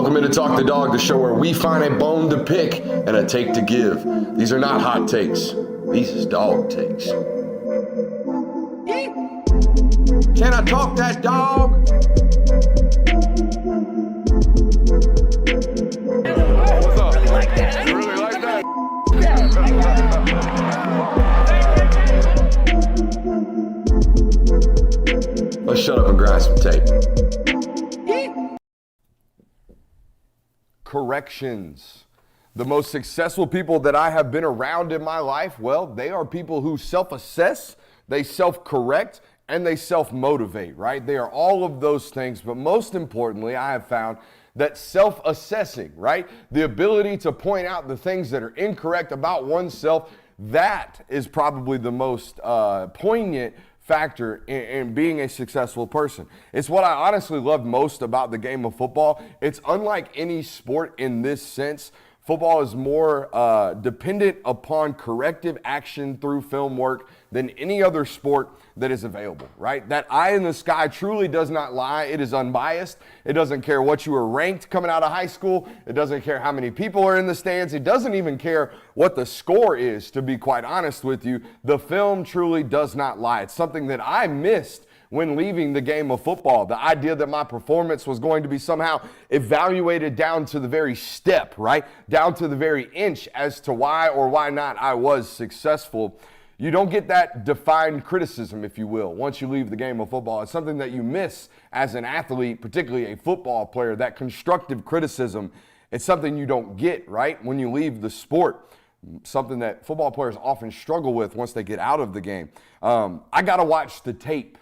Welcome into Talk the Dog, the show where we find a bone to pick and a take to give. These are not hot takes. These is dog takes. Can I talk that dog? What's up? You like that? You really like that? Let's shut up and grind some tape. Corrections. The most successful people that I have been around in my life, well, they are people who self-assess, they self-correct, and they self-motivate, right? They are all of those things, but most importantly, I have found that self-assessing, right? The ability to point out the things that are incorrect about oneself, that is probably the most poignant factor in being a successful person. It's what I honestly love most about the game of football. It's unlike any sport in this sense. Football is more dependent upon corrective action through film work than any other sport that is available, right? That eye in the sky truly does not lie. It is unbiased. It doesn't care what you were ranked coming out of high school. It doesn't care how many people are in the stands. It doesn't even care what the score is, to be quite honest with you. The film truly does not lie. It's something that I missed when leaving the game of football. The idea that my performance was going to be somehow evaluated down to the very step, right? Down to the very inch as to why or why not I was successful. You don't get that defined criticism, if you will, once you leave the game of football. It's something that you miss as an athlete, particularly a football player, that constructive criticism. It's something you don't get, right, when you leave the sport. Something that football players often struggle with once they get out of the game. I got to watch the tape.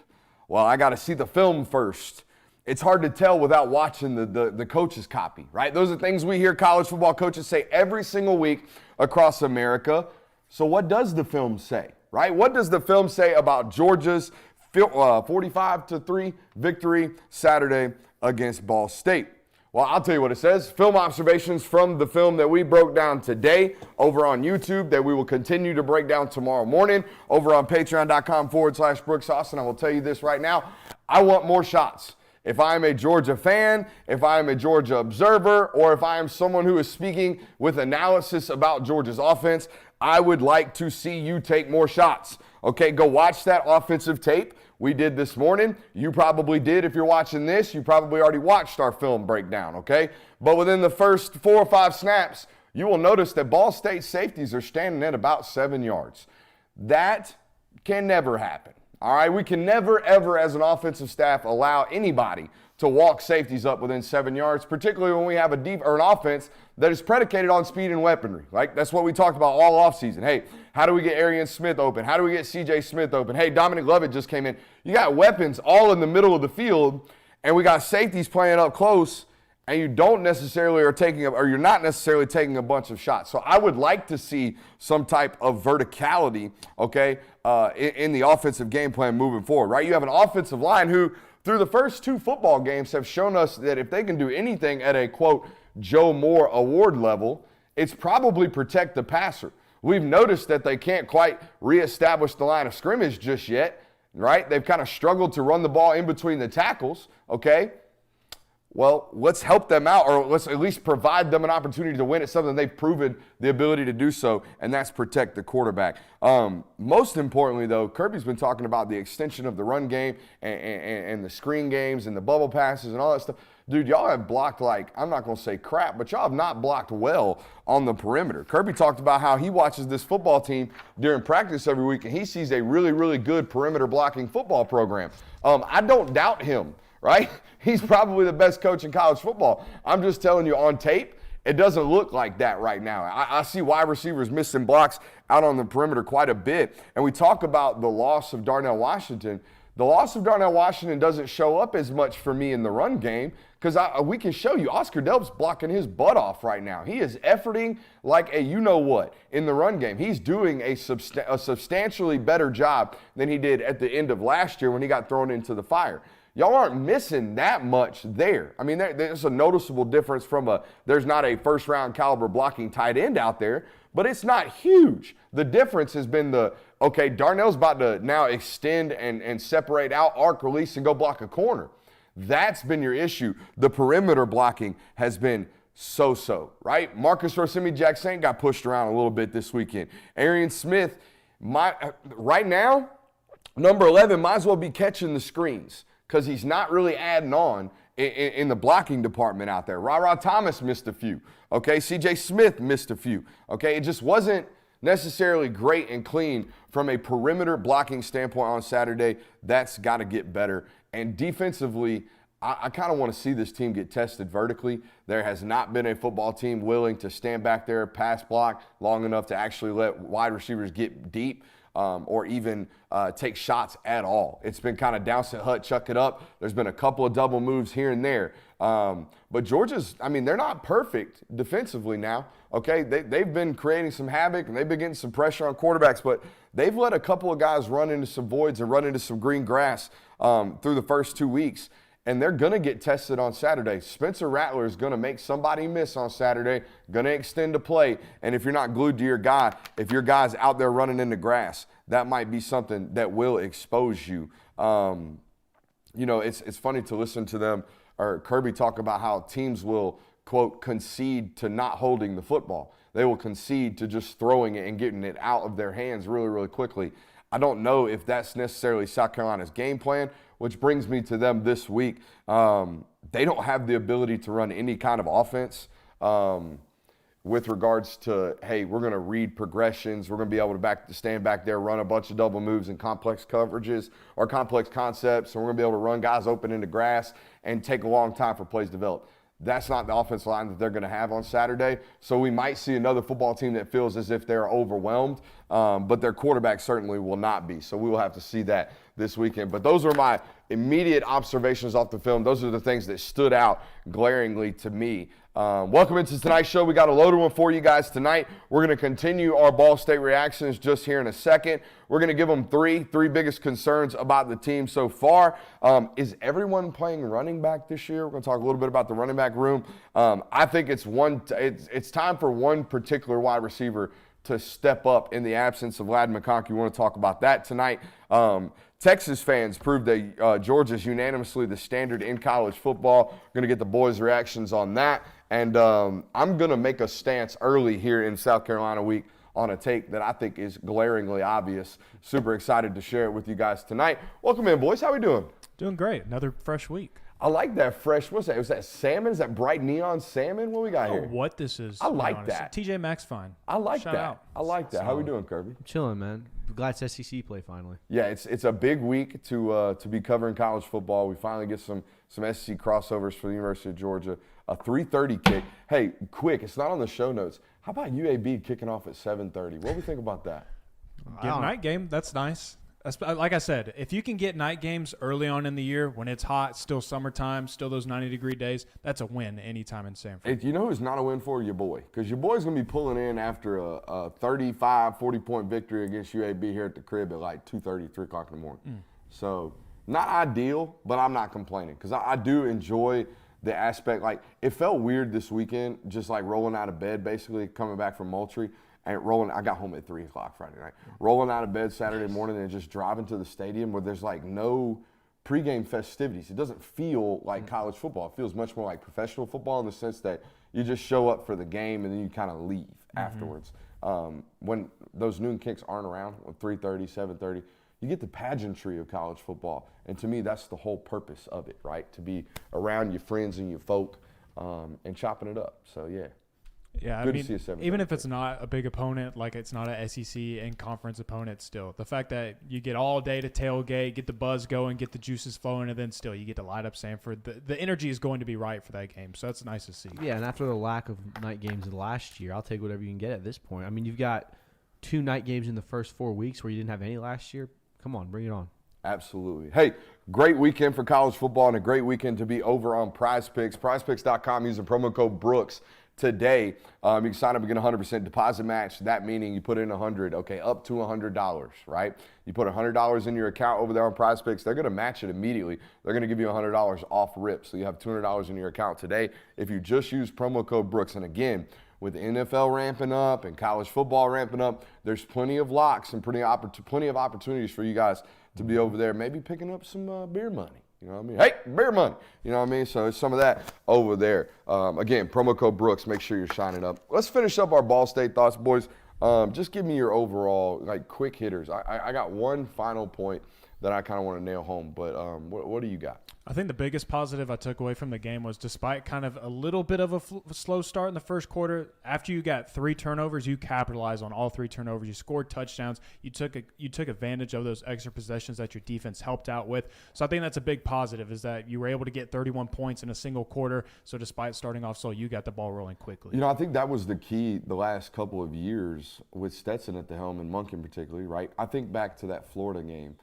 Well, I got to see the film first. It's hard to tell without watching the coach's copy, right? Those are things we hear college football coaches say every single week across America. So what does the film say, right? What does the film say about Georgia's 45-3 victory Saturday against Ball State? Well, I'll tell you what it says. Film observations from the film that we broke down today over on YouTube that we will continue to break down tomorrow morning over on patreon.com/Brooks Austin. I will tell you this right now. I want more shots. If I am a Georgia fan, if I am a Georgia observer, or if I am someone who is speaking with analysis about Georgia's offense, I would like to see you take more shots. Okay, go watch that offensive tape we did this morning. You probably did. If you're watching this, you probably already watched our film breakdown, okay? But within the first 4 or 5 snaps, you will notice that Ball State safeties are standing at about 7 yards. That can never happen, all right? We can never, ever, as an offensive staff, allow anybody to walk safeties up within 7 yards, particularly when we have an offense that is predicated on speed and weaponry. Like, that's what we talked about all offseason. Hey, how do we get Arian Smith open? How do we get C.J. Smith open? Hey, Dominic Lovett just came in. You got weapons all in the middle of the field, and we got safeties playing up close, and you don't necessarily you're not necessarily taking a bunch of shots. So I would like to see some type of verticality, okay, in the offensive game plan moving forward, right? You have an offensive line who, through the first 2 football games, have shown us that if they can do anything at a, quote, Joe Moore award level, it's probably protect the passer. We've noticed that they can't quite reestablish the line of scrimmage just yet, right? They've kind of struggled to run the ball in between the tackles, okay? Well, let's help them out, or let's at least provide them an opportunity to win at something they've proven the ability to do so, and that's protect the quarterback. Most importantly, though, Kirby's been talking about the extension of the run game and the screen games and the bubble passes and all that stuff. Dude, y'all have blocked like, I'm not going to say crap, but y'all have not blocked well on the perimeter. Kirby talked about how he watches this football team during practice every week, and he sees a really, really good perimeter blocking football program. I don't doubt him, right? He's probably the best coach in college football. I'm just telling you, on tape, it doesn't look like that right now. I see wide receivers missing blocks out on the perimeter quite a bit. And we talk about the loss of Darnell Washington. The loss of Darnell Washington doesn't show up as much for me in the run game because we can show you Oscar Delp's blocking his butt off right now. He is efforting like a you-know-what in the run game. He's doing a substantially better job than he did at the end of last year when he got thrown into the fire. Y'all aren't missing that much there. I mean, there's a noticeable difference from there's not a first-round caliber blocking tight end out there, but it's not huge. The difference has been okay, Darnell's about to now extend and separate out, arc release, and go block a corner. That's been your issue. The perimeter blocking has been so-so, right? Marcus Rosemi-Jackson got pushed around a little bit this weekend. Arian Smith, right now, number 11 might as well be catching the screens because he's not really adding on in the blocking department out there. Ra Thomas missed a few. Okay, C.J. Smith missed a few. Okay, it just wasn't necessarily great and clean from a perimeter blocking standpoint on Saturday. That's got to get better. And defensively, I kind of want to see this team get tested vertically. There has not been a football team willing to stand back there, pass block long enough to actually let wide receivers get deep or even take shots at all. It's been kind of douse it, hut, chuck it up. There's been a couple of double moves here and there. But Georgia's, they're not perfect defensively now. Okay, they've been creating some havoc and they've been getting some pressure on quarterbacks, but they've let a couple of guys run into some voids and run into some green grass through the first 2 weeks. And they're going to get tested on Saturday. Spencer Rattler is going to make somebody miss on Saturday, going to extend a play. And if you're not glued to your guy, if your guy's out there running in the grass, that might be something that will expose you. It's funny to listen to them or Kirby talk about how teams will, quote, concede to not holding the football. They will concede to just throwing it and getting it out of their hands really, really quickly. I don't know if that's necessarily South Carolina's game plan, which brings me to them this week. They don't have the ability to run any kind of offense with regards to, hey, we're going to read progressions. We're going to be able to stand back there, run a bunch of double moves and complex coverages or complex concepts. And we're going to be able to run guys open into grass and take a long time for plays to develop. That's not the offensive line that they're going to have on Saturday. So we might see another football team that feels as if they're overwhelmed, but their quarterback certainly will not be. So we will have to see that this weekend. But those are my immediate observations off the film. Those are the things that stood out glaringly to me. Welcome into tonight's show. We got a loaded one for you guys tonight. We're going to continue our Ball State reactions just here in a second. We're going to give them three biggest concerns about the team so far. Is everyone playing running back this year? We're going to talk a little bit about the running back room. I think it's time for one particular wide receiver to step up in the absence of Ladd McConkey. We want to talk about that tonight. Texas fans proved that Georgia's unanimously the standard in college football. We're going to get the boys' reactions on that. And I'm going to make a stance early here in South Carolina week on a take that I think is glaringly obvious. Super excited to share it with you guys tonight. Welcome in, boys. How we doing? Doing great. Another fresh week. I like that fresh. What's that? Was that salmon? Is that bright neon salmon? What we got here? What this is. I like that. TJ Maxx fine. I like Shout that. out. I like that. How we doing, Kirby? I'm chilling, man. Glad it's SEC play finally. Yeah, it's a big week to be covering college football. We finally get some SEC crossovers for the University of Georgia. A 3:30 kick. Hey, quick, it's not on the show notes. How about UAB kicking off at 7:30? What do we think about that? Get a night game. That's nice. Like I said, if you can get night games early on in the year when it's hot, still summertime, still those 90-degree days, that's a win anytime in Sanford. You know who's not a win for? Your boy. Because your boy's going to be pulling in after a 35, 40-point victory against UAB here at the crib at like 2:30, 3 o'clock in the morning. So not ideal, but I'm not complaining because I do enjoy the aspect. Like, it felt weird this weekend just like rolling out of bed, basically coming back from Moultrie. And I got home at 3 o'clock Friday night. Rolling out of bed Saturday morning and just driving to the stadium where there's like no pregame festivities. It doesn't feel like college football. It feels much more like professional football in the sense that you just show up for the game and then you kind of leave afterwards. When those noon kicks aren't around, when 3:30, 7:30, you get the pageantry of college football. And to me, that's the whole purpose of it, right? To be around your friends and your folk and chopping it up. So, yeah. Yeah, Good to see a 7:30 even if it's not a big opponent, like it's not a SEC and conference opponent still, the fact that you get all day to tailgate, get the buzz going, get the juices flowing, and then still you get to light up Sanford, the energy is going to be right for that game. So that's nice to see. Yeah, and after the lack of night games last year, I'll take whatever you can get at this point. I mean, you've got 2 night games in the first 4 weeks where you didn't have any last year. Come on, bring it on. Absolutely. Hey, great weekend for college football and a great weekend to be over on Prize Picks. PrizePicks.com using promo code Brooks. Today, you can sign up and get a 100% deposit match. That meaning you put in $100, okay, up to $100, right? You put $100 in your account over there on Prize Picks, they're going to match it immediately. They're going to give you $100 off rip. So you have $200 in your account today if you just use promo code Brooks. And again, with the NFL ramping up and college football ramping up, there's plenty of locks and plenty of opportunities for you guys to be over there, maybe picking up some beer money. You know what I mean? Hey, beer money. You know what I mean? So it's some of that over there. Again, promo code Brooks. Make sure you're signing up. Let's finish up our Ball State thoughts, boys. Just give me your overall, like, quick hitters. I got one final point that I kind of want to nail home, but what do you got? I think the biggest positive I took away from the game was, despite kind of a little bit of a slow start in the first quarter, after you got 3 turnovers, you capitalized on all 3 turnovers. You scored touchdowns. You took advantage of those extra possessions that your defense helped out with. So I think that's a big positive, is that you were able to get 31 points in a single quarter. So despite starting off slow, you got the ball rolling quickly. You know, I think that was the key the last couple of years with Stetson at the helm and Monken particularly, right? I think back to that Florida game.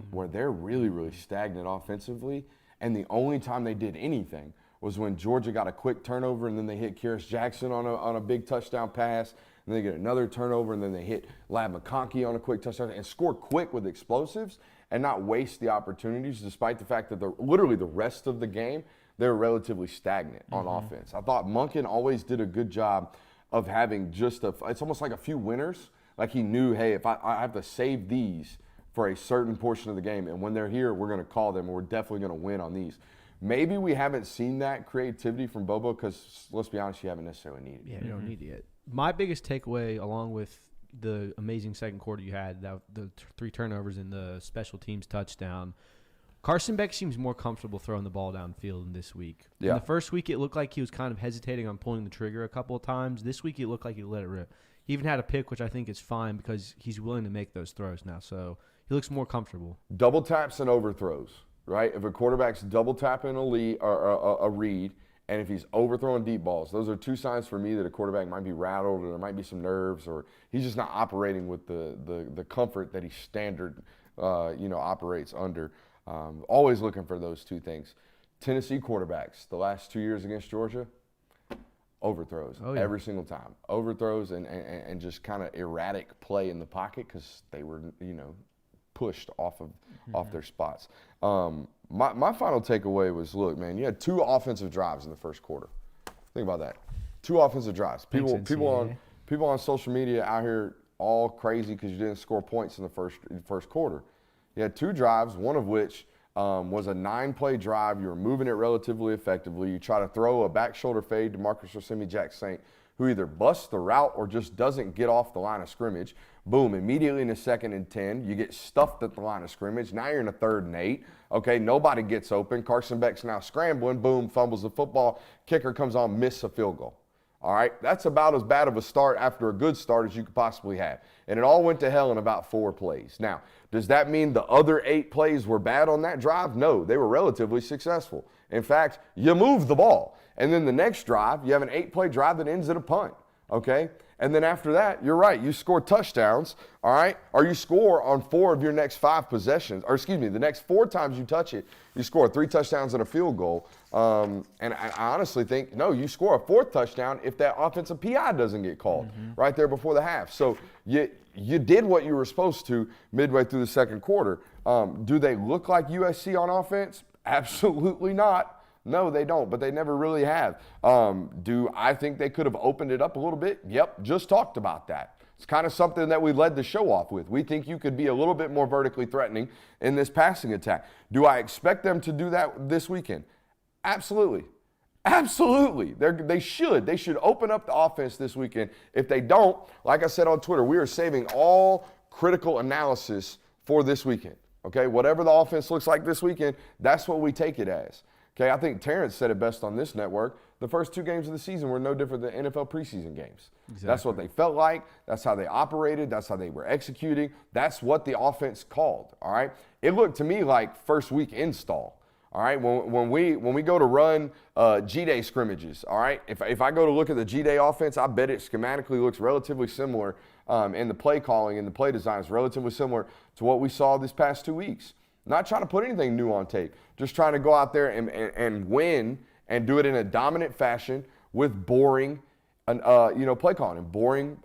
Where they're really, really stagnant offensively, and the only time they did anything was when Georgia got a quick turnover, and then they hit Kyrus Jackson on a big touchdown pass, and they get another turnover, and then they hit Lad McConkey on a quick touchdown, and score quick with explosives and not waste the opportunities, despite the fact that literally the rest of the game, they were relatively stagnant on offense. I thought Monken always did a good job of having it's almost like a few winners. Like he knew, hey, if I have to save these for a certain portion of the game, and when they're here, we're going to call them, and we're definitely going to win on these. Maybe we haven't seen that creativity from Bobo because, let's be honest, you haven't necessarily needed it. Yeah, you don't need it. My biggest takeaway, along with the amazing second quarter you had, the 3 turnovers and the special teams touchdown, Carson Beck seems more comfortable throwing the ball downfield this week. Yeah. In the first week, it looked like he was kind of hesitating on pulling the trigger a couple of times. This week, it looked like he let it rip. He even had a pick, which I think is fine because he's willing to make those throws now. So he looks more comfortable. Double taps and overthrows, right? If a quarterback's double tapping a lead or a read, and if he's overthrowing deep balls, those are 2 signs for me that a quarterback might be rattled, or there might be some nerves, or he's just not operating with the comfort that he standard operates under. Always looking for those 2 things. Tennessee quarterbacks, the last 2 years against Georgia, overthrows every single time. Overthrows and just kind of erratic play in the pocket because they were, pushed off their spots. My final takeaway was, look, man, you had 2 offensive drives in the first quarter. Think about that. 2 offensive drives. People on social media out here all crazy because you didn't score points in the first quarter. You had 2 drives, one of which was a 9-play drive. You were moving it relatively effectively. You try to throw a back shoulder fade to Marcus Rosemi-Jacksaint, who either busts the route or just doesn't get off the line of scrimmage. Boom, immediately in a 2nd and 10, you get stuffed at the line of scrimmage. Now you're in a 3rd and 8. Okay, nobody gets open. Carson Beck's now scrambling. Boom, fumbles the football. Kicker comes on, miss a field goal. All right, that's about as bad of a start after a good start as you could possibly have. And it all went to hell in about 4 plays. Now, does that mean the other 8 plays were bad on that drive? No, they were relatively successful. In fact, you moved the ball. And then the next drive, you have an 8-play drive that ends in a punt, okay? And then after that, you're right, you score touchdowns, all right? Or you score on 4 of your next 5 possessions, or excuse me, the next 4 times you touch it, you score 3 touchdowns and a field goal. And I honestly think, no, you score a 4th touchdown if that offensive PI doesn't get called right there before the half. So you did what you were supposed to midway through the second quarter. Do they look like USC on offense? Absolutely not. No, they don't, but they never really have. Do I think they could have opened it up a little bit? Yep, just talked about that. It's kind of something that we led the show off with. We think you could be a little bit more vertically threatening in this passing attack. Do I expect them to do that this weekend? Absolutely. Absolutely. They should. They should open up the offense this weekend. If they don't, like I said on Twitter, we are saving all critical analysis for this weekend. Okay, whatever the offense looks like this weekend, that's what we take it as. Okay, I think Terrence said it best on this network. The first 2 games of the season were no different than NFL preseason games. Exactly. That's what they felt like. That's how they operated. That's how they were executing. That's what the offense called, all right? It looked to me like first week install, all right? When we go to run G-Day scrimmages, all right? If I go to look at the G-Day offense, I bet it schematically looks relatively similar, and the play calling and the play design is relatively similar to what we saw this past 2 weeks. Not trying to put anything new on tape, just trying to go out there and win and do it in a dominant fashion with boring, play calling and boring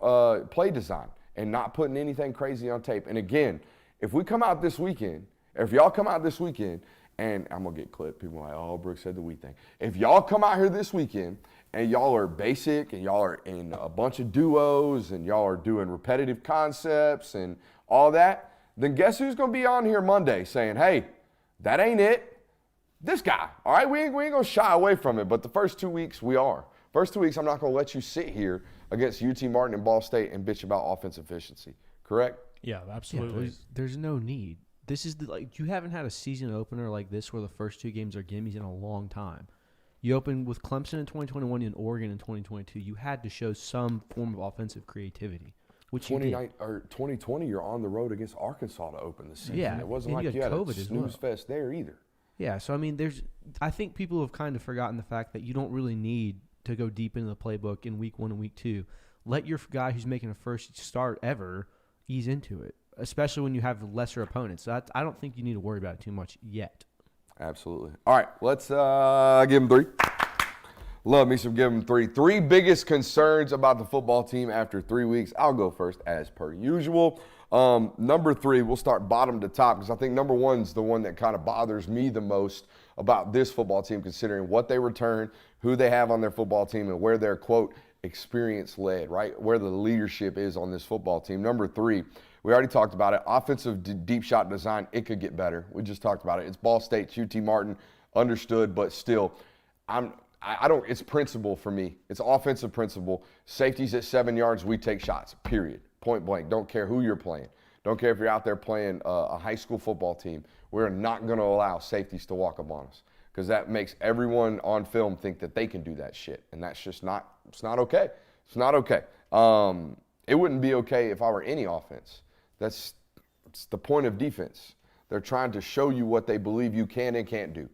play design and not putting anything crazy on tape. And again, if we come out this weekend, or if y'all come out this weekend, and I'm going to get clipped, people are like, oh, Brooks said the we thing. If y'all come out here this weekend and y'all are basic and y'all are in a bunch of duos and y'all are doing repetitive concepts and all that, then guess who's going to be on here Monday saying, hey, that ain't it. This guy, all right? We ain't going to shy away from it, but the first 2 weeks we are. First 2 weeks, I'm not going to let you sit here against UT Martin and Ball State and bitch about offensive efficiency, correct? Yeah, absolutely. Yeah, there's no need. This is you haven't had a season opener like this where the first 2 games are gimmies in a long time. You opened with Clemson in 2021 and Oregon in 2022. You had to show some form of offensive creativity, which you did. 2020, you're on the road against Arkansas to open the season. Yeah, It wasn't and like you you had had COVID a as snooze well. fest there either. Yeah, so I mean, I think people have kind of forgotten the fact that you don't really need to go deep into the playbook in week 1 and week 2. Let your guy who's making a first start ever ease into it, especially when you have lesser opponents. So I don't think you need to worry about it too much yet. Absolutely. All right, let's give him 3. Love me some give him 3. 3 biggest concerns about the football team after 3 weeks. I'll go first as per usual. Number 3, we'll start bottom to top because I think number 1's the one that kind of bothers me the most about this football team, considering what they return, who they have on their football team, and where they're, quote, experience led, right? Where the leadership is on this football team. Number 3, we already talked about it. Offensive deep shot design, it could get better. We just talked about it. It's Ball State, UT Martin, understood, but still, it's principle for me. It's offensive principle. Safeties at 7 yards, we take shots, period. Point blank. Don't care who you're playing. Don't care if you're out there playing a high school football team. We're not going to allow safeties to walk up on us because that makes everyone on film think that they can do that shit, and that's just not. It's not okay. It's not okay. It wouldn't be okay if I were any offense. It's the point of defense. They're trying to show you what they believe you can and can't do.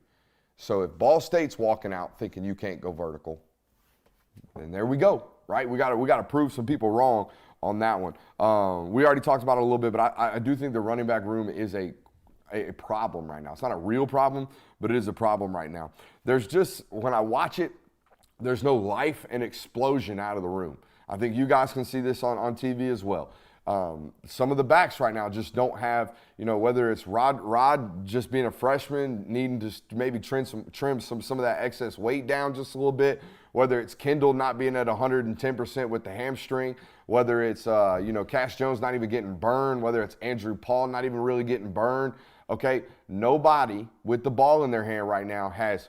So if Ball State's walking out thinking you can't go vertical, then there we go, right? We got to prove some people wrong on that one. We already talked about it a little bit, but I do think the running back room is a problem right now. It's not a real problem, but it is a problem right now. There's just, when I watch it, there's no life and explosion out of the room. I think you guys can see this on TV as well. Some of the backs right now just don't have, whether it's Rod just being a freshman, needing to maybe trim some of that excess weight down just a little bit, whether it's Kendall not being at 110% with the hamstring, whether it's, Cash Jones not even getting burned, whether it's Andrew Paul not even really getting burned, okay? Nobody with the ball in their hand right now has,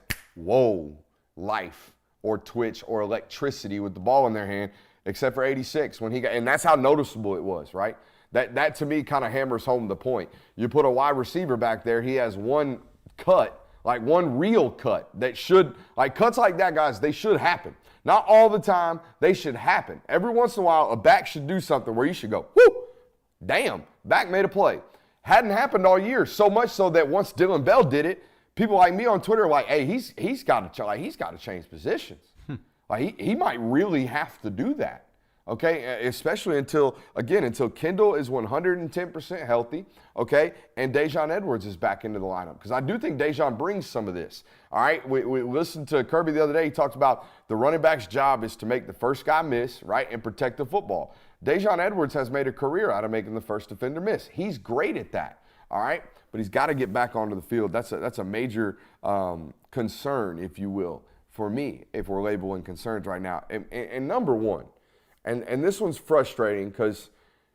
life or twitch or electricity with the ball in their hand, except for 86 when he got, and that's how noticeable it was, right? That to me kind of hammers home the point. You put a wide receiver back there, he has one cut, like one real cut that should, like cuts like that, guys, they should happen. Not all the time, they should happen. Every once in a while, a back should do something where you should go, whoo, damn, back made a play. Hadn't happened all year, so much so that once Dylan Bell did it, people like me on Twitter are like, hey, he's got to change positions. Like he might really have to do that, okay? Especially until Kendall is 110% healthy, okay? And Dejon Edwards is back into the lineup because I do think Dejon brings some of this, all right? We listened to Kirby the other day. He talked about the running back's job is to make the first guy miss, right, and protect the football. Dejon Edwards has made a career out of making the first defender miss. He's great at that, all right? But he's got to get back onto the field. That's a major concern, if you will, for me, if we're labeling concerns right now. And number 1, and this one's frustrating because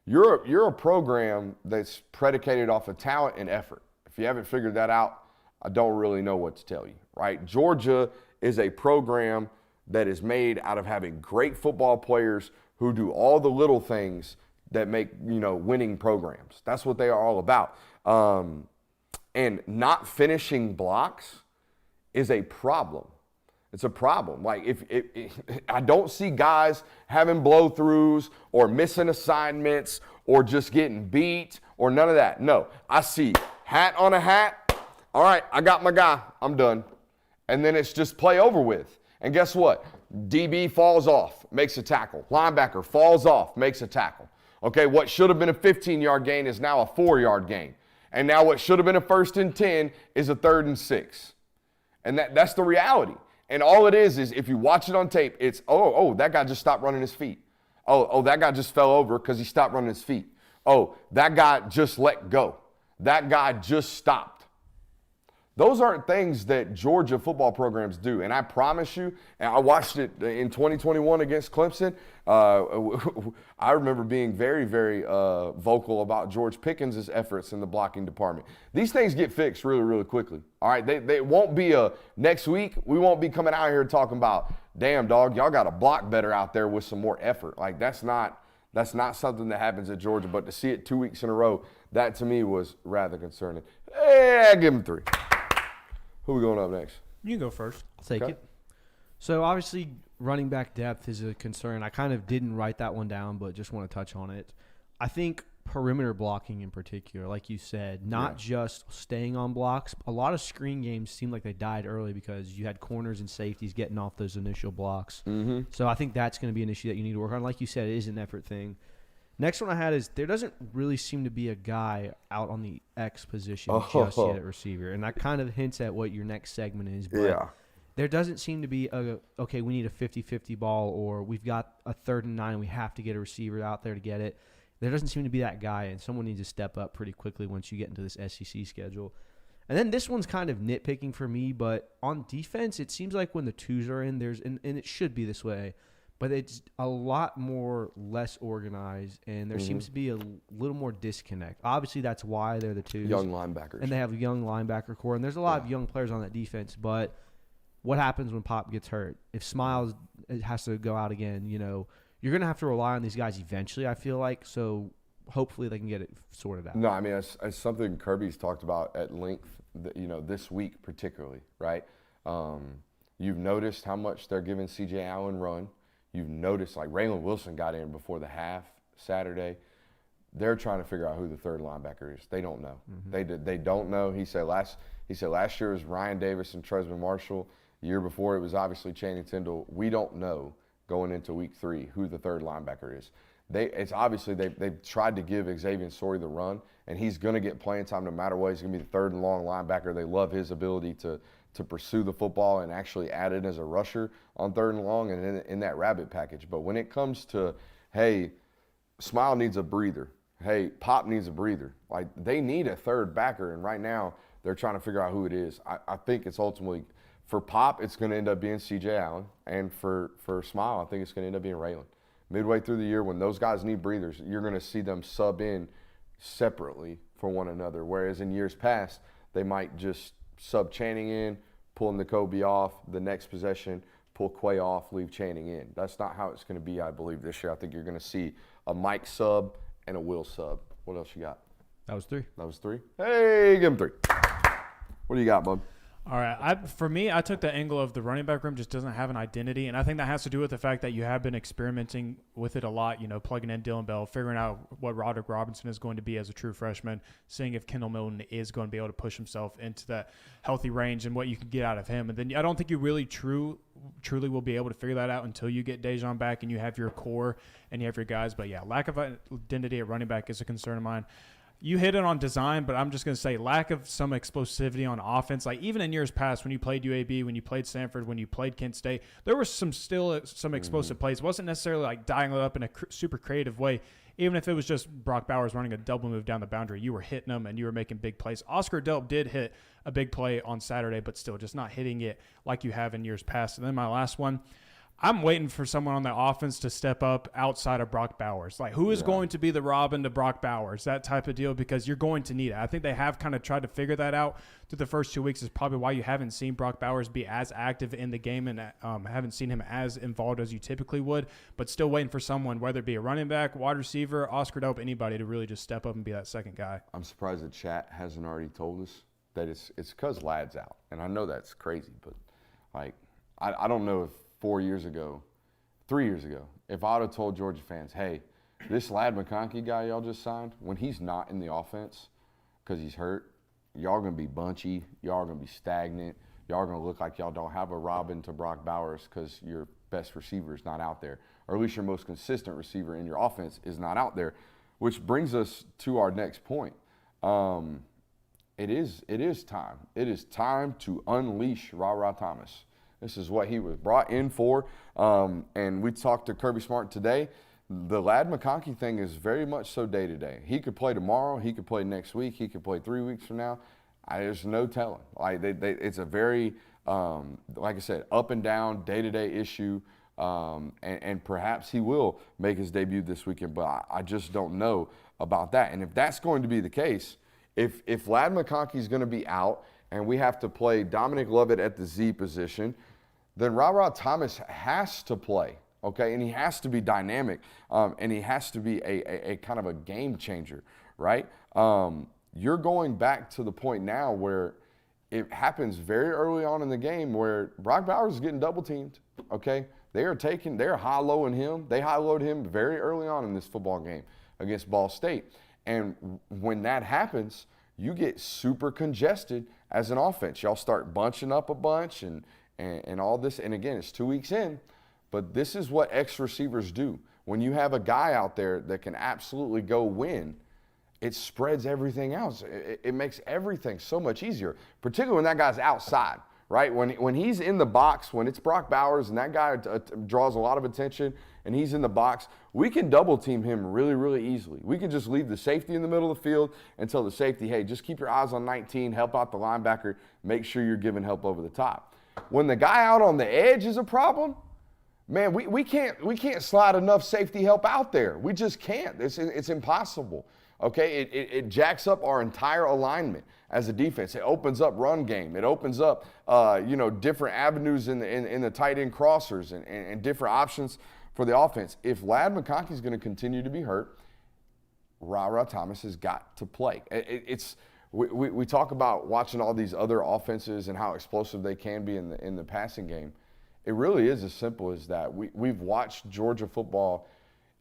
you're a program that's predicated off of talent and effort. If you haven't figured that out, I don't really know what to tell you, right? Georgia is a program that is made out of having great football players who do all the little things that make, winning programs. That's what they are all about. And not finishing blocks is a problem. It's a problem. Like if I don't see guys having blow-throughs or missing assignments or just getting beat or none of that. No, I see hat on a hat. All right, I got my guy. I'm done. And then it's just play over with. And guess what? DB falls off, makes a tackle. Linebacker falls off, makes a tackle. Okay, what should have been a 15-yard gain is now a 4-yard gain. And now what should have been a 1st and 10 is a 3rd and 6. And that's the reality. And all it is if you watch it on tape, it's, that guy just stopped running his feet. Oh, that guy just fell over because he stopped running his feet. Oh, that guy just let go. That guy just stopped. Those aren't things that Georgia football programs do. And I promise you, and I watched it in 2021 against Clemson. I remember being very, very vocal about George Pickens' efforts in the blocking department. These things get fixed really, really quickly. All right, they won't be next week. We won't be coming out here talking about, damn dog, y'all got to block better out there with some more effort. Like that's not something that happens at Georgia. But to see it 2 weeks in a row, that to me was rather concerning. I give him 3. Who we going up next? You can go first. I'll take Okay. it. So obviously running back depth is a concern. I kind of didn't write that one down, but just want to touch on it. I think perimeter blocking in particular, like you said, not just staying on blocks. A lot of screen games seemed like they died early because you had corners and safeties getting off those initial blocks. Mm-hmm. So I think that's going to be an issue that you need to work on. Like you said, it is an effort thing. Next one I had is there doesn't really seem to be a guy out on the X position just yet at receiver. And that kind of hints at what your next segment is. But there doesn't seem to be we need a 50-50 ball, or we've got a 3rd and 9 and we have to get a receiver out there to get it. There doesn't seem to be that guy, and someone needs to step up pretty quickly once you get into this SEC schedule. And then this one's kind of nitpicking for me, but on defense, it seems like when the twos are in, and it should be this way, but it's a lot more less organized, and there seems to be a little more disconnect. Obviously, that's why they're the twos. Young linebackers. And they have a young linebacker core, and there's a lot of young players on that defense, but what happens when Pop gets hurt? If Smiles has to go out again, you're going to have to rely on these guys eventually, I feel like, so hopefully they can get it sorted out. No, I mean, it's something Kirby's talked about at length, this week particularly, right? You've noticed how much they're giving C.J. Allen run. You've noticed, like, Raylan Wilson got in before the half Saturday. They're trying to figure out who the 3rd linebacker is. They don't know. They don't know. He said last year it was Ryan Davis and Tresman Marshall. The year before it was obviously Channing Tindall. We don't know going into week 3 who the 3rd linebacker is. They've tried to give Xavier Story the run, and he's going to get playing time no matter what. He's going to be the 3rd and long linebacker. They love his ability to pursue the football and actually add it as a rusher on 3rd and long and in that rabbit package. But when it comes to, hey, Smile needs a breather. Hey, Pop needs a breather. Like, they need a 3rd backer, and right now they're trying to figure out who it is. I think it's ultimately, for Pop, it's going to end up being C.J. Allen, and for Smile, I think it's going to end up being Raylan. Midway through the year, when those guys need breathers, you're going to see them sub in separately for one another, whereas in years past, they might just sub Channing in, pull N'Kobe off, the next possession, pull Quay off, leave Channing in. That's not how it's going to be, I believe, this year. I think you're going to see a Mike sub and a Will sub. What else you got? That was 3. That was 3? Hey, give him 3. What do you got, bud? All right. For me, I took the angle of the running back room just doesn't have an identity, and I think that has to do with the fact that you have been experimenting with it a lot, plugging in Dylan Bell, figuring out what Roderick Robinson is going to be as a true freshman, seeing if Kendall Milton is going to be able to push himself into that healthy range and what you can get out of him. And then I don't think you really truly will be able to figure that out until you get Dejon back and you have your core and you have your guys. But, yeah, lack of identity at running back is a concern of mine. You hit it on design, but I'm just going to say lack of some explosivity on offense. Like even in years past when you played UAB, when you played Stanford, when you played Kent State, there were some explosive plays. It wasn't necessarily like dialing it up in a super creative way. Even if it was just Brock Bowers running a double move down the boundary, you were hitting them and you were making big plays. Oscar Delp did hit a big play on Saturday, but still just not hitting it like you have in years past. And then my last one, I'm waiting for someone on the offense to step up outside of Brock Bowers. Like, who is going to be the Robin to Brock Bowers? That type of deal, because you're going to need it. I think they have kind of tried to figure that out through the first 2 weeks is probably why you haven't seen Brock Bowers be as active in the game and haven't seen him as involved as you typically would, but still waiting for someone, whether it be a running back, wide receiver, Oscar Delp, anybody to really just step up and be that second guy. I'm surprised the chat hasn't already told us that it's because Ladd's out. And I know that's crazy, but, like, I don't know if 3 years ago, if I would have told Georgia fans, hey, this Ladd McConkey guy y'all just signed, when he's not in the offense because he's hurt, y'all going to be bunchy, y'all are going to be stagnant, y'all are going to look like y'all don't have a Robin to Brock Bowers because your best receiver is not out there, or at least your most consistent receiver in your offense is not out there, which brings us to our next point. It is time. It is time to unleash Ra Thomas. This is what he was brought in for. And we talked to Kirby Smart today. The Ladd McConkey thing is very much so day-to-day. He could play tomorrow. He could play next week. He could play 3 weeks from now. There's no telling. Like it's a very, like I said, up and down, day-to-day issue. And perhaps he will make his debut this weekend, but I just don't know about that. And if that's going to be the case, if Ladd McConkey is going to be out and we have to play Dominic Lovett at the Z position, then Ra Thomas has to play, okay? And he has to be dynamic, and he has to be a kind of a game changer, right? You're going back to the point now where it happens very early on in the game where Brock Bowers is getting double teamed, okay? They're high-lowing him. They high-lowed him very early on in this football game against Ball State. And when that happens, you get super congested as an offense. Y'all start bunching up a bunch and all this. And again, it's 2 weeks in, but this is what X receivers do. When you have a guy out there that can absolutely go win, it spreads everything else. It makes everything so much easier, particularly when that guy's outside, right? When he's in the box, when it's Brock Bowers and that guy draws a lot of attention and he's in the box, we can double team him really, really easily. We can just leave the safety in the middle of the field and tell the safety, hey, just keep your eyes on 19, help out the linebacker, make sure you're giving help over the top. When the guy out on the edge is a problem, man, we can't slide enough safety help out there. We just can't. It's impossible. Okay, it jacks up our entire alignment as a defense. It opens up run game. It opens up, different avenues in the tight end crossers and different options for the offense. If Ladd McConkey is going to continue to be hurt, Ra Thomas has got to play. We talk about watching all these other offenses and how explosive they can be in the passing game. It really is as simple as that. We've watched Georgia football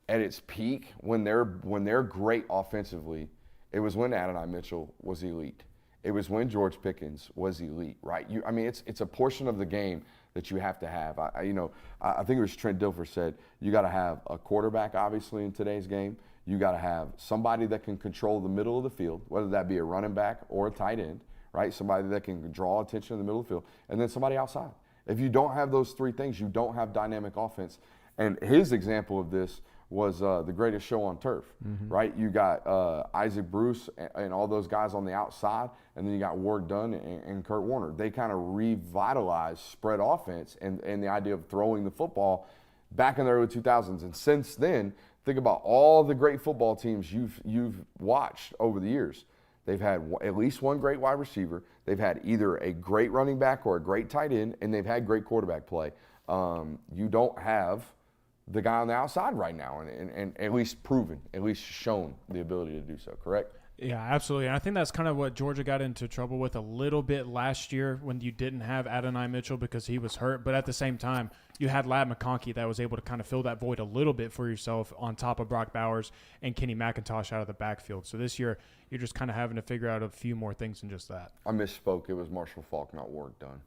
at its peak when they're great offensively. It was when Adonai Mitchell was elite. It was when George Pickens was elite, right? It's a portion of the game that you have to have. I think it was Trent Dilfer said you got to have a quarterback, obviously, in today's game. You got to have somebody that can control the middle of the field, whether that be a running back or a tight end, right? Somebody that can draw attention in the middle of the field, and then somebody outside. If you don't have those three things, you don't have dynamic offense. And his example of this was the greatest show on turf, right? You got Isaac Bruce and all those guys on the outside, and then you got Ward Dunn and Kurt Warner. They kind of revitalized spread offense and the idea of throwing the football back in the early 2000s. And since then, think about all the great football teams you've watched over the years. They've had at least one great wide receiver. They've had either a great running back or a great tight end, and they've had great quarterback play. You don't have the guy on the outside right now, and at least proven, at least shown the ability to do so, correct? Yeah, absolutely. And I think that's kind of what Georgia got into trouble with a little bit last year when you didn't have Adonai Mitchell because he was hurt. But at the same time, you had Ladd McConkey that was able to kind of fill that void a little bit for yourself on top of Brock Bowers and Kenny McIntosh out of the backfield. So this year, you're just kind of having to figure out a few more things than just that. I misspoke. It was Marshall Faulk, not Ward Dunn.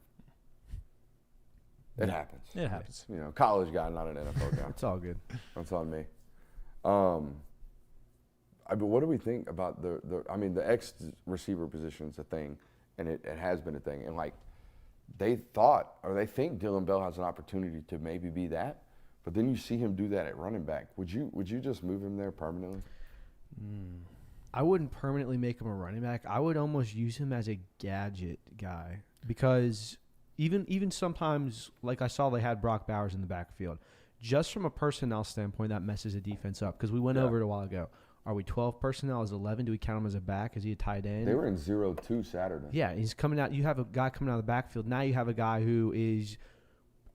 It happens. It happens. College guy, not an NFL guy. It's all good. That's on me. But what do we think about the X receiver position is a thing, and it has been a thing. And they think Dylan Bell has an opportunity to maybe be that, but then you see him do that at running back. Would you just move him there permanently? I wouldn't permanently make him a running back. I would almost use him as a gadget guy because even sometimes, like I saw they had Brock Bowers in the backfield. Just from a personnel standpoint, that messes the defense up because we went over it a while ago. Are we 12 personnel? Is 11? Do we count him as a back? Is he a tight end? They were in 0-2 Saturday. Yeah, he's coming out. You have a guy coming out of the backfield. Now you have a guy who is,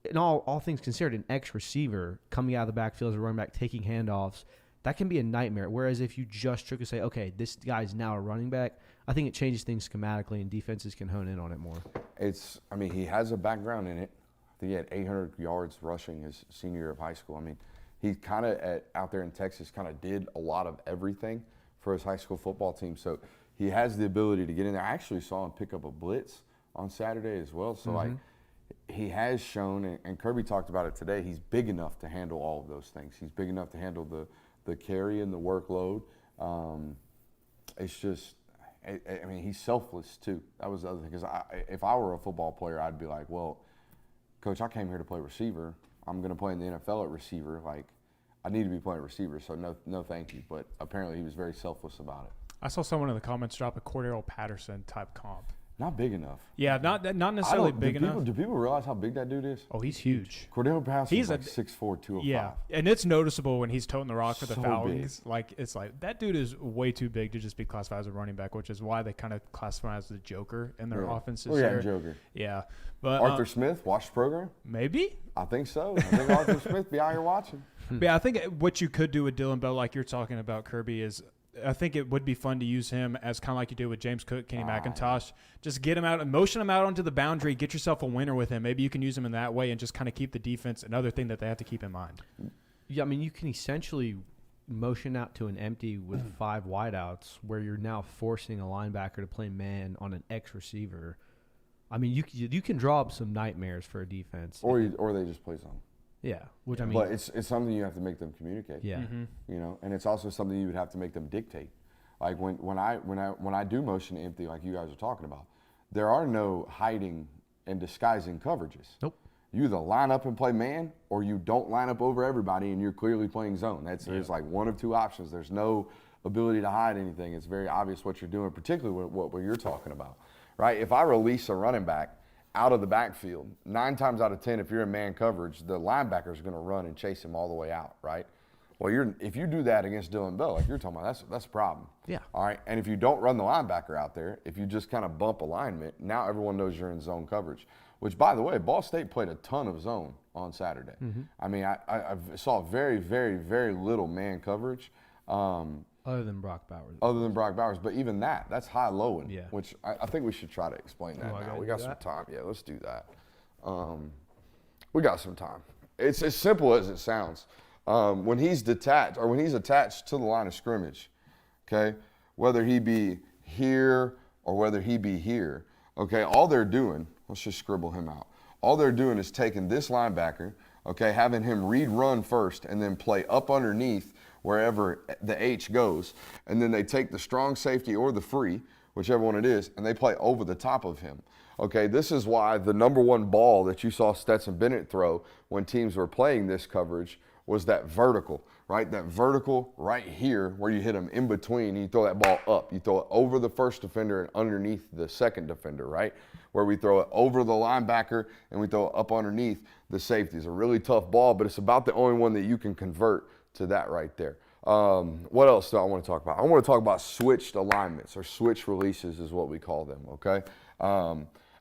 in all things considered, an X receiver coming out of the backfield as a running back, taking handoffs. That can be a nightmare. Whereas if you just strictly say, okay, this guy's now a running back, I think it changes things schematically and defenses can hone in on it more. He has a background in it. I think he had 800 yards rushing his senior year of high school. He kind of out there in Texas kind of did a lot of everything for his high school football team. So he has the ability to get in there. I actually saw him pick up a blitz on Saturday as well. So he has shown, and Kirby talked about it today, he's big enough to handle all of those things. He's big enough to handle the carry and the workload. It's just, he's selfless too. That was the other thing. Because if I were a football player, I'd be like, well, Coach, I came here to play receiver. I'm going to play in the NFL at receiver. I need to be playing receiver, so no thank you. But apparently he was very selfless about it. I saw someone in the comments drop a Cordero Patterson type comp. Not big enough. Yeah, not necessarily big enough. Do people realize how big that dude is? Oh, he's huge. Cordero Patterson is He's like 6'4", 205. Yeah, and it's noticeable when he's toting the rock for the So Falcons. Like, it's like that dude is way too big to just be classified as a running back, which is why they kind of classify him as the Joker in their offense this year. Joker. Yeah, but Arthur Smith, watch the program? maybe. I think so. I think Arthur Smith be out here watching. But yeah, I think what you could do with Dylan Bell, like you're talking about Kirby, is I think it would be fun to use him as kind of like you did with James Cook, Kenny McIntosh. Just get him out and motion him out onto the boundary. Get yourself a winner with him. Maybe you can use him in that way and just kind of keep the defense. Another thing that they have to keep in mind. Yeah, I mean, you can essentially motion out to an empty with 5 wideouts where you're now forcing a linebacker to play man on an X receiver. I mean, you can draw up some nightmares for a defense. Or they just play zone. Yeah, which I mean, But it's something you have to make them communicate. yeah. You know, and it's also something you would have to make them dictate. Like when I do motion empty, like you guys are talking about, there are no hiding and disguising coverages. Nope. You either line up and play man, or you don't line up over everybody, and you're clearly playing zone. There's like one of two options. There's no ability to hide anything. It's very obvious what you're doing, particularly what you're talking about, right? If I release a running back out of the backfield, 9 times out of 10, if you're in man coverage, the linebacker is going to run and chase him all the way out, right? Well, if you do that against Dylan Bell, like you're talking about, that's a problem. Yeah. All right. And if you don't run the linebacker out there, if you just kind of bump alignment, now everyone knows you're in zone coverage. Which, by the way, Ball State played a ton of zone on Saturday. I mean, I saw very, very, very little man coverage. Other than Brock Bowers. But even that's high-lowing, Yeah. which I think we should try to explain that I now. gotta We do got some that? time. Yeah, let's do that. We got some time. It's as simple as it sounds. When he's detached or when he's attached to the line of scrimmage, okay, whether he be here or whether he be here, okay, all they're doing, let's just scribble him out. All they're doing is taking this linebacker, okay, having him read run first and then play up underneath wherever the H goes. And then they take the strong safety or the free, whichever one it is, and they play over the top of him. Okay, this is why the number one ball that you saw Stetson Bennett throw when teams were playing this coverage was that vertical, right? That vertical right here where you hit him in between. You throw that ball up. You throw it over the first defender and underneath the second defender, right? Where we throw it over the linebacker and we throw it up underneath the safety. It's a really tough ball, but it's about the only one that you can convert to that right there. What else do I want to talk about? I want to talk about switched alignments or switch releases is what we call them, okay?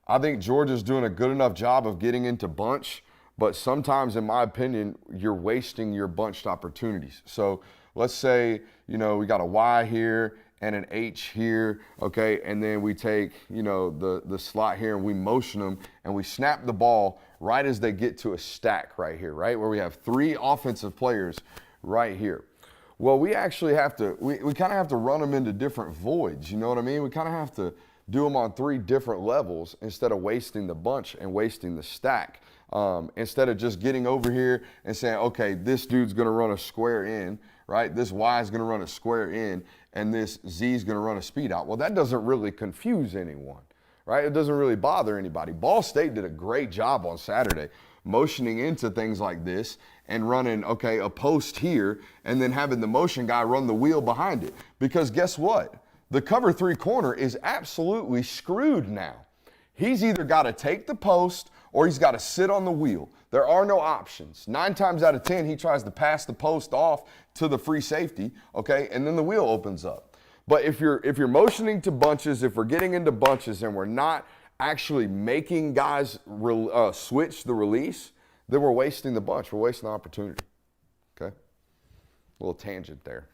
I think Georgia's doing a good enough job of getting into bunch, but sometimes, in my opinion, you're wasting your bunched opportunities. So let's say, we got a Y here and an H here, okay, and then we take, the slot here and we motion them and we snap the ball right as they get to a stack right here, right, where we have 3 offensive players right here. Well, we actually have to, we kind of have to run them into different voids, you know what I mean? We kind of have to do them on 3 different levels instead of wasting the bunch and wasting the stack. Instead of just getting over here and saying, okay, this dude's going to run a square in, right? This Y is going to run a square in, and this Z is going to run a speed out. Well, that doesn't really confuse anyone, right? It doesn't really bother anybody. Ball State did a great job on Saturday motioning into things like this and running, okay, a post here and then having the motion guy run the wheel behind it. Because guess what? The cover 3 corner is absolutely screwed now. He's either got to take the post or he's got to sit on the wheel. There are no options. 9 times out of 10, he tries to pass the post off to the free safety, okay, and then the wheel opens up. But if you're motioning to bunches, if we're getting into bunches and we're not actually making guys switch the release, then we're wasting the bunch. We're wasting the opportunity, okay? A little tangent there.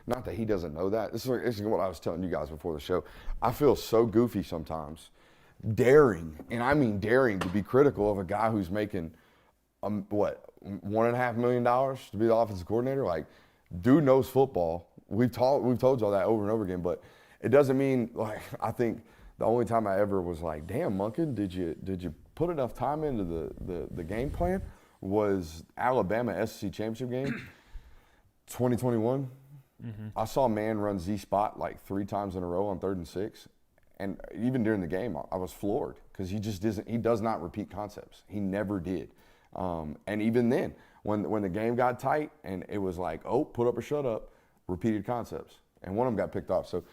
Not that he doesn't know that. This is what I was telling you guys before the show. I feel so goofy sometimes, daring, and I mean daring, to be critical of a guy who's making, $1.5 million to be the offensive coordinator. Like, dude knows football. We've told y'all that over and over again, but it doesn't mean, like, I think the only time I ever was like, damn, Monken, did you put enough time into the game plan was Alabama SEC championship game, 2021. I saw a man run Z spot like 3 times in a row on 3rd and 6. And even during the game, I was floored because he does not repeat concepts. He never did. And even then, when the game got tight and it was like, oh, put up or shut up, repeated concepts. and one of them got picked off. So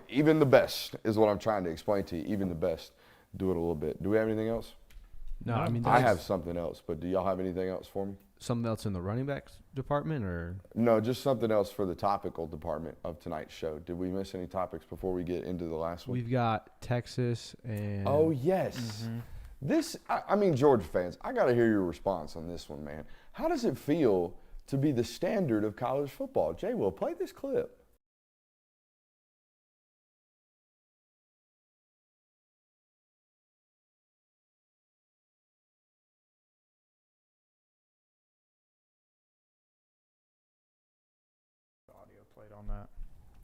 even the best is what I'm trying to explain to you. Even the best do it a little bit. Do we have anything else? No, I mean, I have something else, but do y'all have anything else for me? something else in the running backs department, or No, just something else for the topical department of tonight's show. Did we miss any topics before we get into the last one? we've got Texas and Oh, yes. This, I mean, Georgia fans, I got to hear your response on this one, man. How does it feel to be the standard of college football? Jay, will play this clip. Audio played on that.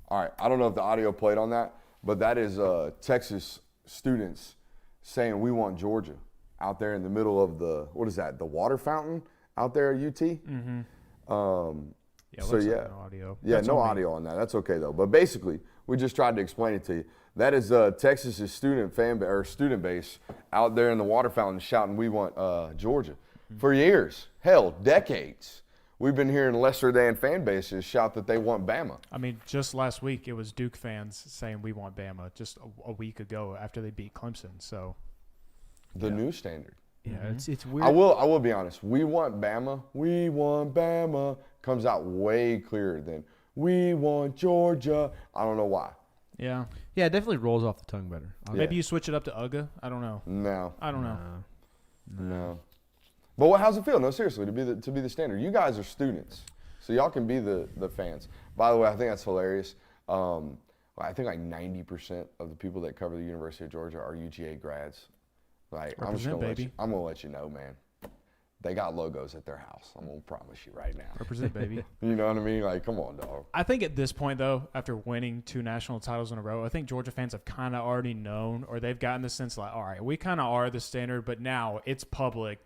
All right, I don't know if the audio played on that, but that is Texas students saying we want Georgia out there in the middle of the, what is that, the water fountain out there at UT? Mm-hmm. Yeah, So, looks yeah. like no audio. Yeah, That's no on me. audio on that. That's okay though. But basically, we just tried to explain it to you. That is Texas's student base out there in the water fountain shouting, "We want Georgia." For years, hell, decades, we've been hearing lesser than fan bases shout that they want Bama. I mean, just last week it was Duke fans saying we want Bama. Just a week ago after they beat Clemson. So The new standard. yeah, Mm-hmm. it's weird. I will be honest. We want Bama. We want Bama comes out way clearer than we want Georgia. I don't know why. yeah, Yeah, it definitely rolls off the tongue better. maybe you switch it up to UGA. I don't know. No. I don't know. No. But how's it feel? No, seriously, to be the standard. You guys are students, so y'all can be the fans. By the way, I think that's hilarious. I think like 90% of the people that cover the University of Georgia are UGA grads. Like Represent, baby. I'm gonna let you know, man. They got logos at their house. I'm gonna promise you right now. Represent, baby. You know what I mean? Like, come on, dog. I think at this point, though, after winning 2 national titles in a row, I think Georgia fans have kind of already known, or they've gotten the sense like, all right, we kind of are the standard, but now it's public.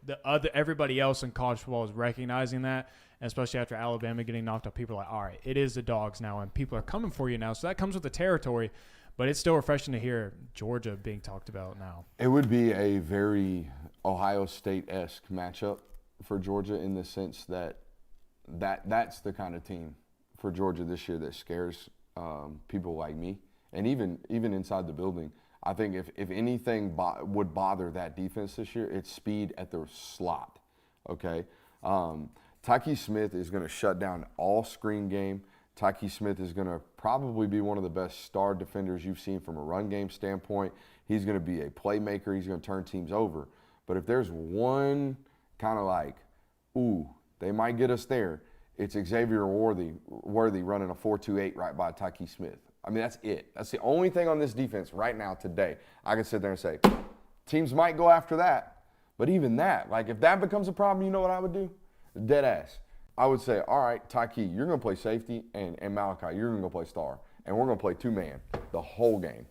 Everybody else in college football is recognizing that, and especially after Alabama getting knocked out. People are like, all right, it is the dogs now, and people are coming for you now. So that comes with the territory, but it's still refreshing to hear Georgia being talked about now. It would be a very Ohio State-esque matchup for Georgia in the sense that's the kind of team for Georgia this year that scares people like me. And even inside the building, I think if anything would bother that defense this year, it's speed at the slot, okay? Tyke Smith is going to shut down all screen game. Tyke Smith is going to probably be one of the best star defenders you've seen from a run game standpoint. He's going to be a playmaker. He's going to turn teams over. But if there's one kind of like, ooh, they might get us there, it's Xavier Worthy running a 4.28 right by Tyke Smith. I mean, that's it. That's the only thing on this defense right now today. I can sit there and say, teams might go after that. But even that, like if that becomes a problem, you know what I would do? Dead ass. I would say, all right, Tyke, you're going to play safety, and Malachi, you're going to go play star. And we're going to play 2-man the whole game.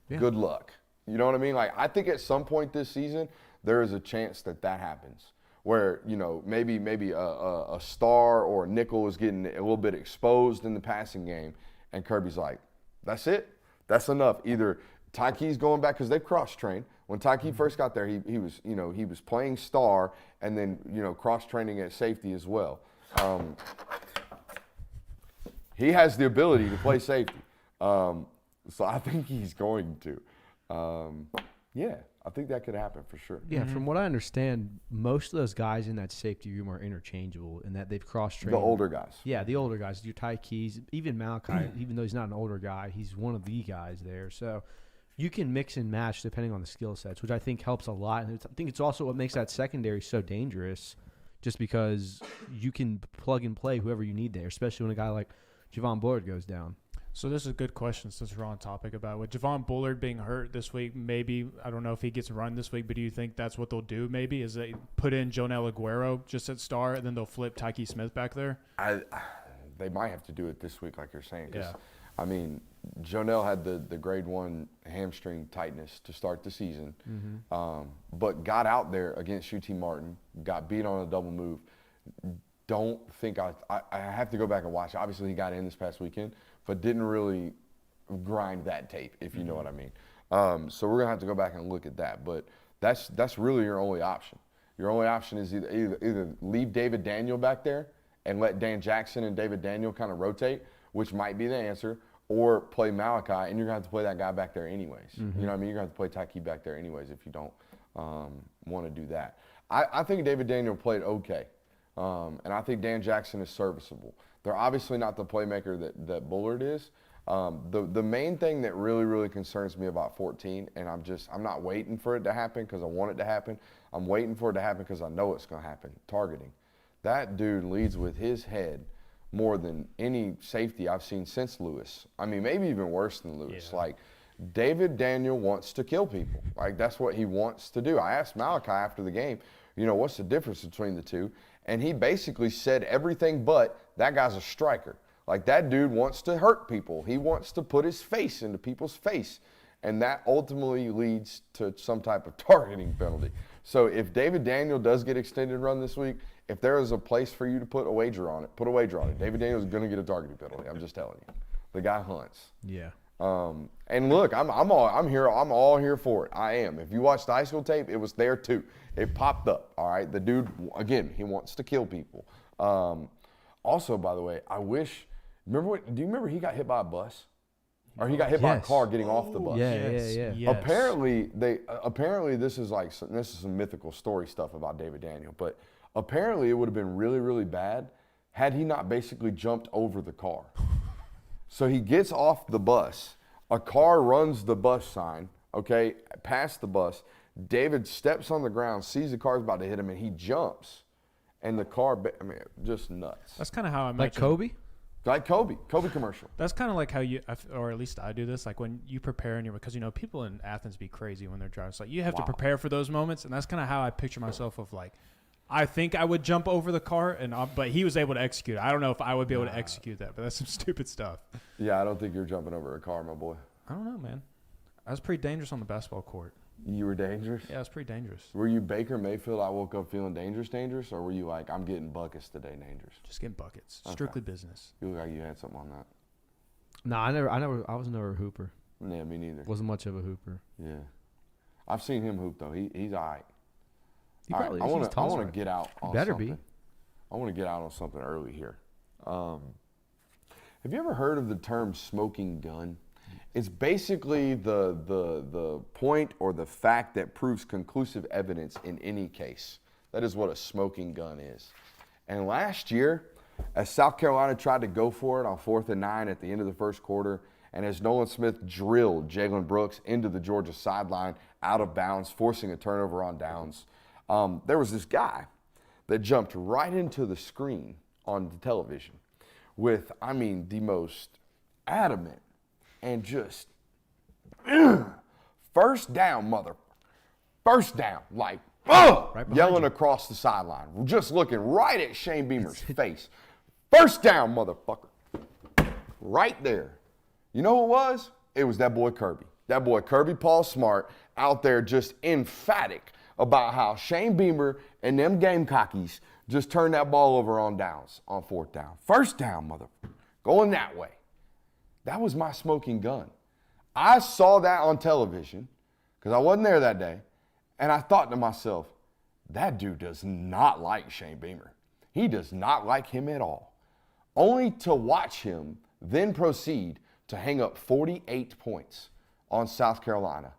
Yeah. Good luck. You know what I mean? Like, I think at some point this season, there is a chance that happens. Where, you know, maybe a star or a nickel is getting a little bit exposed in the passing game, and Kirby's like, that's it. That's enough. Either Tyke's going back, because they've cross-trained. When Tyke first got there, he was playing star and then, you know, cross-training at safety as well. He has the ability to play safety. So I think he's going to. Yeah, I think that could happen for sure. Yeah, from what I understand, most of those guys in that safety room are interchangeable in that they've cross-trained. The older guys. Yeah, the older guys. Your Tyke's, even Malachi, even though he's not an older guy, he's one of the guys there. So you can mix and match depending on the skill sets, which I think helps a lot. And I think it's also what makes that secondary so dangerous, just because you can plug and play whoever you need there, especially when a guy like Javon Bullard goes down. So this is a good question since we're on topic about with Javon Bullard being hurt this week. Maybe, I don't know if he gets run this week, but do you think that's what they'll do maybe is they put in Jonell Aguero just at star and then they'll flip Tyke Smith back there? They might have to do it this week like you're saying. Yeah. I mean, Jonell had the grade 1 hamstring tightness to start the season, but got out there against UT Martin, got beat on a double move. Don't think I have to go back and watch. Obviously, he got in this past weekend, but didn't really grind that tape, if you know what I mean. So we're gonna have to go back and look at that. But that's really your only option. Your only option is either leave David Daniel back there and let Dan Jackson and David Daniel kind of rotate, which might be the answer, or play Malachi, and you're going to have to play that guy back there anyways. You know what I mean? You're going to have to play Tyke back there anyways if you don't want to do that. I think David Daniel played okay, and I think Dan Jackson is serviceable. They're obviously not the playmaker that Bullard is. The main thing that really, really concerns me about 14, and I'm not waiting for it to happen because I want it to happen. I'm waiting for it to happen because I know it's going to happen. Targeting. That dude leads with his head more than any safety I've seen since Lewis. I mean, maybe even worse than Lewis. Yeah. Like, David Daniel wants to kill people. Like, that's what he wants to do. I asked Malachi after the game, what's the difference between the two? And he basically said everything but that guy's a striker. Like, that dude wants to hurt people. He wants to put his face into people's face. And that ultimately leads to some type of targeting penalty. So if David Daniel does get extended run this week, if there is a place for you to put a wager on it, put a wager on it. David Daniel is going to get a targeting penalty. I'm just telling you. The guy hunts. Yeah. And look, I'm all here for it. I am. If you watch the high school tape, it was there too. It popped up. All right. The dude, again, he wants to kill people. Also, by the way, do you remember he got hit by a bus? Or he got hit by a car getting off the bus? Yeah. Yes. Apparently this is some mythical story stuff about David Daniel, but apparently it would have been really, really bad had he not basically jumped over the car. So he gets off the bus. A car runs the bus sign, okay, past the bus. David steps on the ground, sees the car's about to hit him, and he jumps. And the car, just nuts. That's kind of how I imagine. Like Kobe? Like Kobe commercial. That's kind of like how you, or at least I do this, like when you prepare and because people in Athens be crazy when they're driving. It's like you have to prepare for those moments, and that's kind of how I picture myself of like, I think I would jump over the car, but he was able to execute it. I don't know if I would be able to execute that, but that's some stupid stuff. Yeah, I don't think you're jumping over a car, my boy. I don't know, man. I was pretty dangerous on the basketball court. You were dangerous? Yeah, I was pretty dangerous. Were you Baker Mayfield, I woke up feeling dangerous, or were you like, I'm getting buckets today, dangerous? Just getting buckets. Strictly business. You look like you had something on that. No, I was never a hooper. Yeah, me neither. Wasn't much of a hooper. Yeah. I've seen him hoop, though. He's all right. He probably I is. want to get out on better something. I want to get out on something early here. Have you ever heard of the term smoking gun? It's basically the point or the fact that proves conclusive evidence in any case. That is what a smoking gun is. And last year, as South Carolina tried to go for it on 4th and 9 at the end of the first quarter, and as Nolan Smith drilled Jalen Brooks into the Georgia sideline out of bounds, forcing a turnover on downs, there was this guy that jumped right into the screen on the television with, the most adamant and just first down, like yelling across the sideline, just looking right at Shane Beamer's face. First down, motherfucker. Right there. You know who it was? It was that boy Kirby. That boy Kirby Paul Smart out there just emphatic about how Shane Beamer and them Gamecockies just turned that ball over on downs, on 4th down. First down, motherfucker. Going that way. That was my smoking gun. I saw that on television because I wasn't there that day, and I thought to myself, that dude does not like Shane Beamer. He does not like him at all. Only to watch him then proceed to hang up 48 points on South Carolina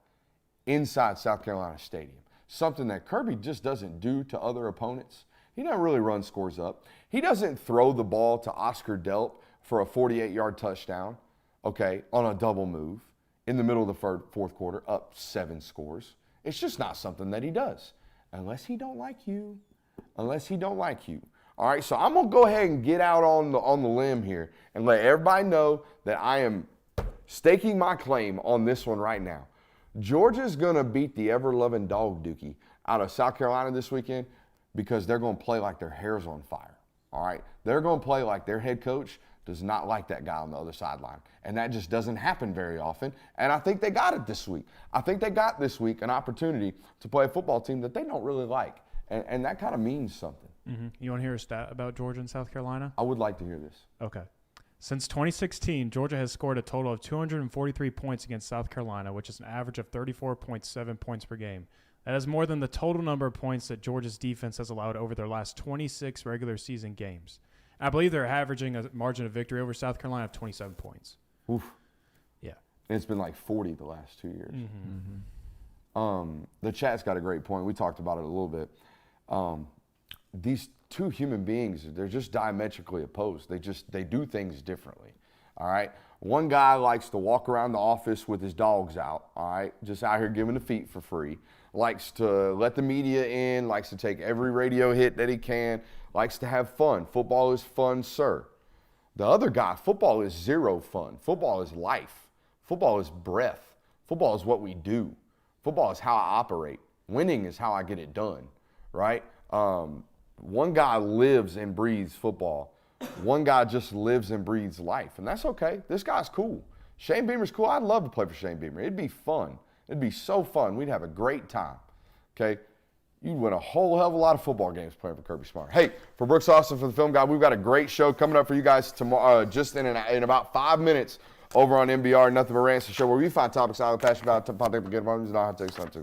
inside South Carolina Stadium. Something that Kirby just doesn't do to other opponents. He doesn't really run scores up. He doesn't throw the ball to Oscar Delp for a 48-yard touchdown, okay, on a double move in the middle of the fourth quarter, up 7 scores. It's just not something that he does, unless he don't like you. All right, so I'm going to go ahead and get out on the limb here and let everybody know that I am staking my claim on this one right now. Georgia's going to beat the ever-loving dog dookie out of South Carolina this weekend because they're going to play like their hair's on fire, all right? They're going to play like their head coach does not like that guy on the other sideline, and that just doesn't happen very often, and I think they got it this week. I think they got this week an opportunity to play a football team that they don't really like, and that kind of means something. Mm-hmm. You want to hear a stat about Georgia and South Carolina? I would like to hear this. Okay. Since 2016, Georgia has scored a total of 243 points against South Carolina, which is an average of 34.7 points per game. That is more than the total number of points that Georgia's defense has allowed over their last 26 regular season games. I believe they're averaging a margin of victory over South Carolina of 27 points. Oof. and it's been like 40 the last 2 years. The chat's got a great point. We talked about it a little bit. These two human beings, they're just diametrically opposed. They do things differently. All right. One guy likes to walk around the office with his dogs out. All right. Just out here giving the feet for free. Likes to let the media in, likes to take every radio hit that he can, likes to have fun. Football is fun, sir. The other guy, football is zero fun. Football is life. Football is breath. Football is what we do. Football is how I operate. Winning is how I get it done, right? One guy lives and breathes football. One guy just lives and breathes life, and that's okay. This guy's cool. Shane Beamer's cool. I'd love to play for Shane Beamer. It'd be fun. It'd be so fun. We'd have a great time, okay? You'd win a whole hell of a lot of football games playing for Kirby Smart. Hey, for Brooks Austin, for the Film Guy, we've got a great show coming up for you guys tomorrow, just in about 5 minutes over on NBR, Nothing But Rants, the show where we find topics I'm passionate about, topics to get on, and how to take some to.